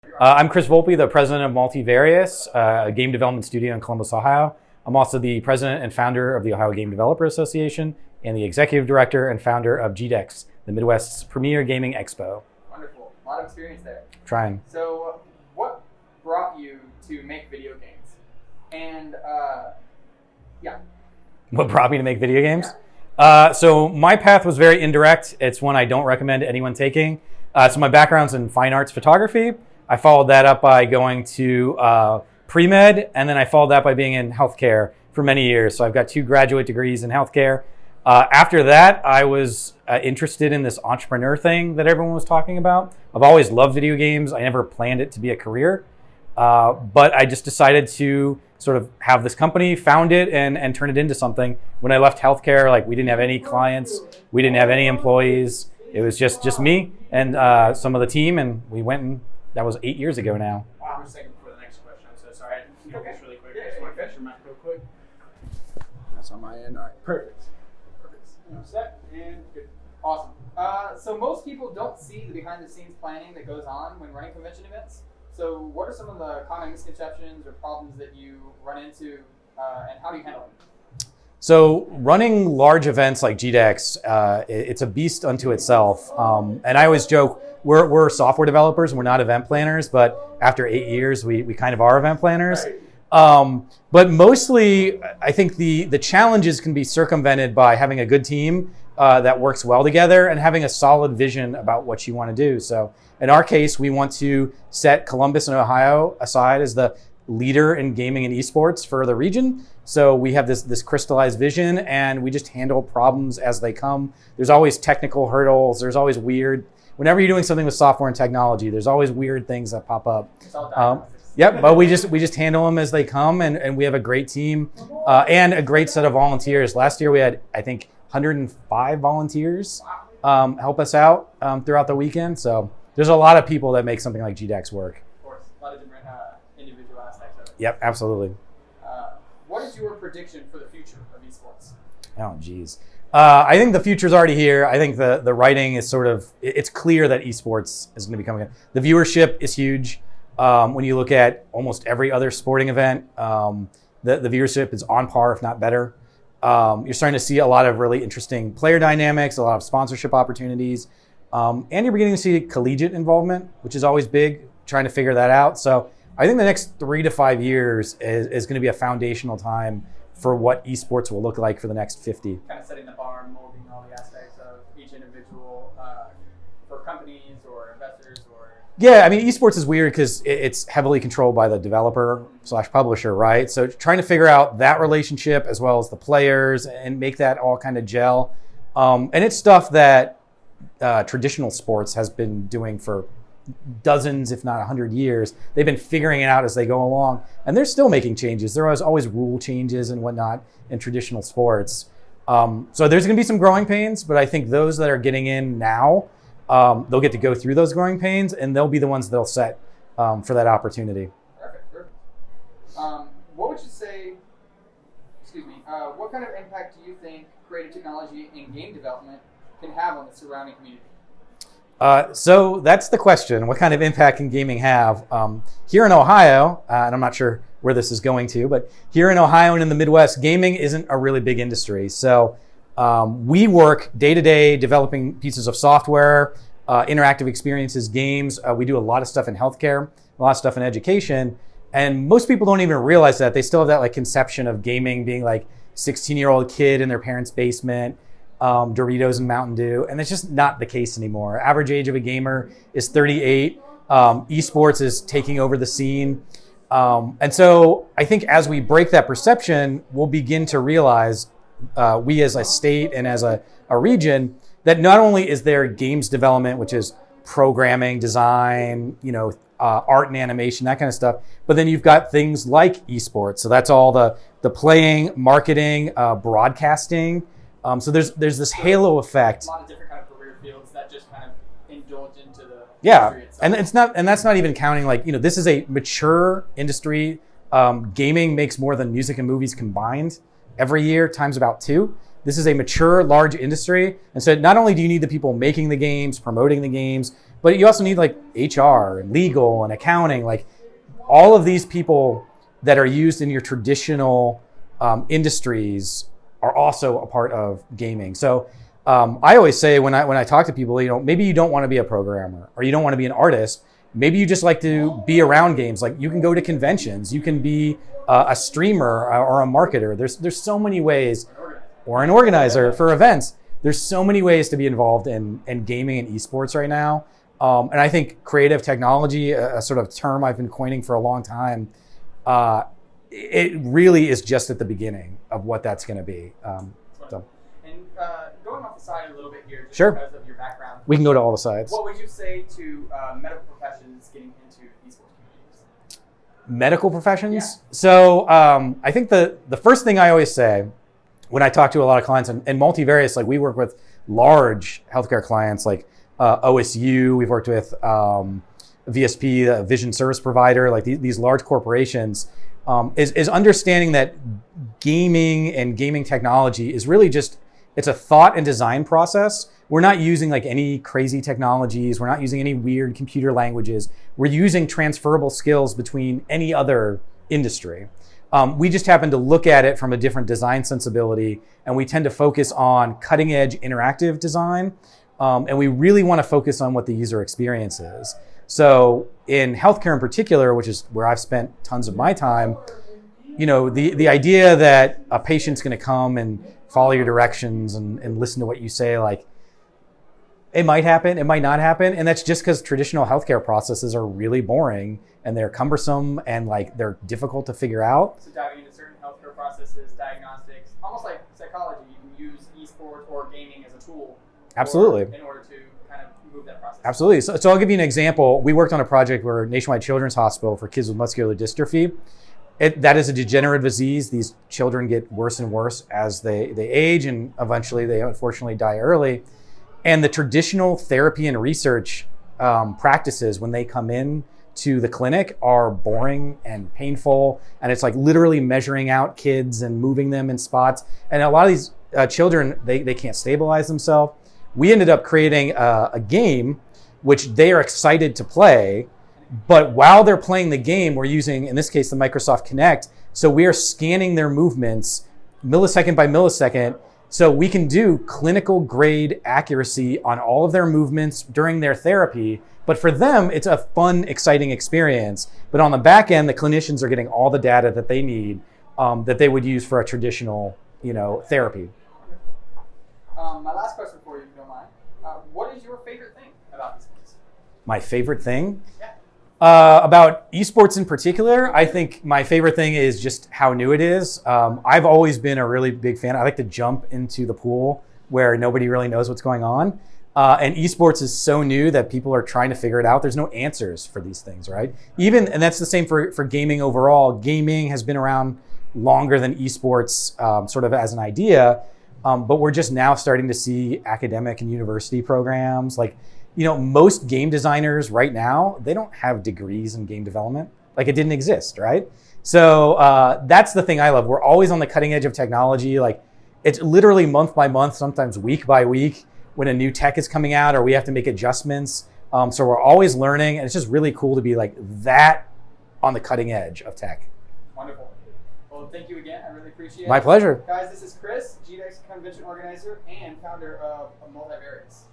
I'm Chris Volpe, the president of Multivarious, a game development studio in Columbus, Ohio. I'm also the president and founder of the Ohio Game Developer Association and the executive director and founder of GDEX, the Midwest's premier gaming expo. Wonderful. A lot of experience there. Trying. So what brought you to make video games? And What brought me to make video games? Yeah. So my path was very indirect. It's one I don't recommend anyone taking. So my background's in fine arts photography. I followed that up by going to pre-med, and then I followed that by being in healthcare for many years. So I've got 2 graduate degrees in healthcare. After that, I was interested in this entrepreneur thing that everyone was talking about. I've always loved video games. I never planned it to be a career, but I just decided to sort of have this company, found it, and turn it into something. When I left healthcare, like, we didn't have any clients, we didn't have any employees. It was just me and some of the team, and we went, and that was 8 years ago now. Wow, I'm second for the next question. I'm so sorry. I can focus really quick. I just want to catch your mic real quick. That's on my end. All right, perfect. Set and good. Awesome. So most people don't see the behind-the-scenes planning that goes on when running convention events. So what are some of the common misconceptions or problems that you run into, and how do you handle them? So running large events like GDEX, it's a beast unto itself. And I always joke, we're software developers and we're not event planners, but after 8 years, we kind of are event planners. Right. But mostly, I think the challenges can be circumvented by having a good team that works well together and having a solid vision about what you want to do. So in our case, we want to set Columbus and Ohio aside as the leader in gaming and esports for the region. So we have this crystallized vision, and we just handle problems as they come. There's always technical hurdles. There's always whenever you're doing something with software and technology, there's always weird things that pop up. It's all diagnostics. Yep, but we just handle them as they come, and we have a great team and a great set of volunteers. Last year we had, I think, 105 volunteers help us out throughout the weekend. So there's a lot of people that make something like GDEX work. Of course, a lot of different individual aspects of it. Yep, absolutely. What is your prediction for the future of esports? Oh, geez. I think the future's already here. I think the writing is it's clear that esports is going to be coming in. The viewership is huge. When you look at almost every other sporting event, the viewership is on par, if not better. You're starting to see a lot of really interesting player dynamics, a lot of sponsorship opportunities, and you're beginning to see collegiate involvement, which is always big, trying to figure that out. So I think the next 3 to 5 years is going to be a foundational time for what esports will look like for the next 50. Kind of setting the bar and molding all the aspects of each individual for companies or investors or... Yeah, I mean, esports is weird because it's heavily controlled by the developer / publisher, right? So trying to figure out that relationship as well as the players and make that all kind of gel. And it's stuff that traditional sports has been doing for dozens, if not 100 years. They've been figuring it out as they go along, and they're still making changes. There was always rule changes and whatnot in traditional sports. So there's going to be some growing pains, but I think those that are getting in now, they'll get to go through those growing pains, and they'll be the ones that'll set for that opportunity. Perfect. What would you say, what kind of impact do you think creative technology and game development can have on the surrounding community? So that's the question. What kind of impact can gaming have? Here in Ohio, and I'm not sure where this is going to, but here in Ohio and in the Midwest, gaming isn't a really big industry. So we work day to day developing pieces of software, interactive experiences, games. We do a lot of stuff in healthcare, a lot of stuff in education. And most people don't even realize that. They still have that like conception of gaming being like 16-year-old kid in their parents' basement, Doritos and Mountain Dew, and it's just not the case anymore. Average age of a gamer is 38. Esports is taking over the scene. And so I think as we break that perception, we'll begin to realize, we as a state and as a region, that not only is there games development, which is programming, design, art and animation, that kind of stuff, but then you've got things like esports. So that's all the playing, marketing, broadcasting. So there's this halo effect. A lot of different kind of career fields that just kind of indulge into the industry itself. And that's not even counting this is a mature industry. Gaming makes more than music and movies combined every year times about 2. This is a mature, large industry. And so not only do you need the people making the games, promoting the games, but you also need like HR and legal and accounting, like all of these people that are used in your traditional industries are also a part of gaming. So I always say when I talk to people, maybe you don't want to be a programmer or you don't want to be an artist. Maybe you just like to be around games. Like you can go to conventions, you can be a streamer or a marketer. There's so many ways, or an organizer for events. There's so many ways to be involved in gaming and esports right now. And I think creative technology, a sort of term I've been coining for a long time, it really is just at the beginning of what that's going to be. So. And going off the side a little bit here, just Sure. because of your background, We can go to all the sides. what would you say to medical professions getting into esports communities? Medical professions? Yeah. So I think the first thing I always say when I talk to a lot of clients and multivarious, like we work with large healthcare clients like OSU, we've worked with VSP, a vision service provider, like these large corporations, is understanding that gaming and gaming technology is really just, it's a thought and design process. We're not using like any crazy technologies. We're not using any weird computer languages. We're using transferable skills between any other industry. We just happen to look at it from a different design sensibility, and we tend to focus on cutting edge interactive design. And we really want to focus on what the user experience is. So in healthcare in particular, which is where I've spent tons of my time, the idea that a patient's going to come and follow your directions and listen to what you say, like it might happen, it might not happen. And that's just because traditional healthcare processes are really boring and they're cumbersome and like they're difficult to figure out. So diving into certain healthcare processes, diagnostics, almost like psychology, you can use esports or gaming as a tool. Absolutely. In order to kind of move that process. Absolutely. So I'll give you an example. We worked on a project where Nationwide Children's Hospital for kids with muscular dystrophy. That is a degenerative disease. These children get worse and worse as they age, and eventually they unfortunately die early. And the traditional therapy and research practices when they come in to the clinic are boring and painful. And it's like literally measuring out kids and moving them in spots. And a lot of these children, they can't stabilize themselves. We ended up creating a game which they are excited to play. But while they're playing the game, we're using, in this case, the Microsoft Kinect. So we are scanning their movements millisecond by millisecond. So we can do clinical grade accuracy on all of their movements during their therapy. But for them, it's a fun, exciting experience. But on the back end, the clinicians are getting all the data that they need that they would use for a traditional, therapy. My last question for you, if you don't mind. What is your favorite thing about esports? My favorite thing? Yeah. About esports in particular, I think my favorite thing is just how new it is. I've always been a really big fan. I like to jump into the pool where nobody really knows what's going on. And esports is so new that people are trying to figure it out. There's no answers for these things, right? And that's the same for gaming overall. Gaming has been around longer than esports sort of as an idea. But we're just now starting to see academic and university programs. Like, most game designers right now, they don't have degrees in game development. Like it didn't exist, right? So that's the thing I love. We're always on the cutting edge of technology. Like it's literally month by month, sometimes week by week when a new tech is coming out or we have to make adjustments. So we're always learning, and it's just really cool to be like that on the cutting edge of tech. Wonderful. Well, thank you again. I really appreciate it. My pleasure. Guys, this is Chris, GDEX convention organizer and founder of Multivariates.